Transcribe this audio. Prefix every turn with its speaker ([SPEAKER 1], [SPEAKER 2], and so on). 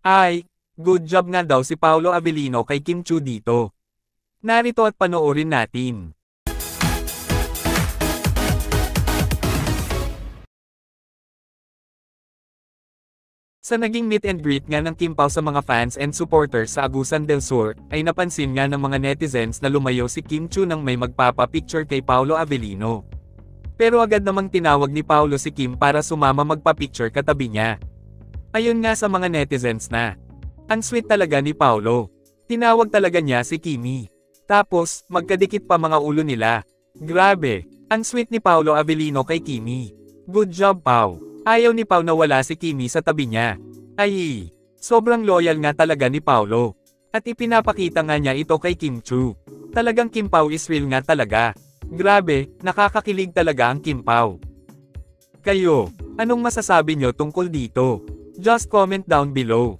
[SPEAKER 1] Ay, good job nga daw si Paolo Avellino kay Kim Chu dito. Narito at panoorin natin. Sa naging meet and greet nga ng Kim Pao sa mga fans and supporters sa Agusan del Sur, ay napansin nga ng mga netizens na lumayo si Kim Chu nang may magpapa-picture kay Paolo Avellino. Pero agad namang tinawag ni Paolo si Kim para sumama magpa-picture katabi niya. Ayon nga sa mga netizens na, ang sweet talaga ni Paolo. Tinawag talaga niya si Kimi. Tapos, magkadikit pa mga ulo nila. Grabe, ang sweet ni Paolo Avellino kay Kimi. Good job, Pao. Ayaw ni Pao na wala si Kimi sa tabi niya. Ay, sobrang loyal nga talaga ni Paolo. At ipinapakita nga niya ito kay Kim Chu. Talagang Kim Pao is real nga talaga. Grabe, nakakakilig talaga ang Kim Pao. Kayo, anong masasabi nyo tungkol dito? Just comment down below.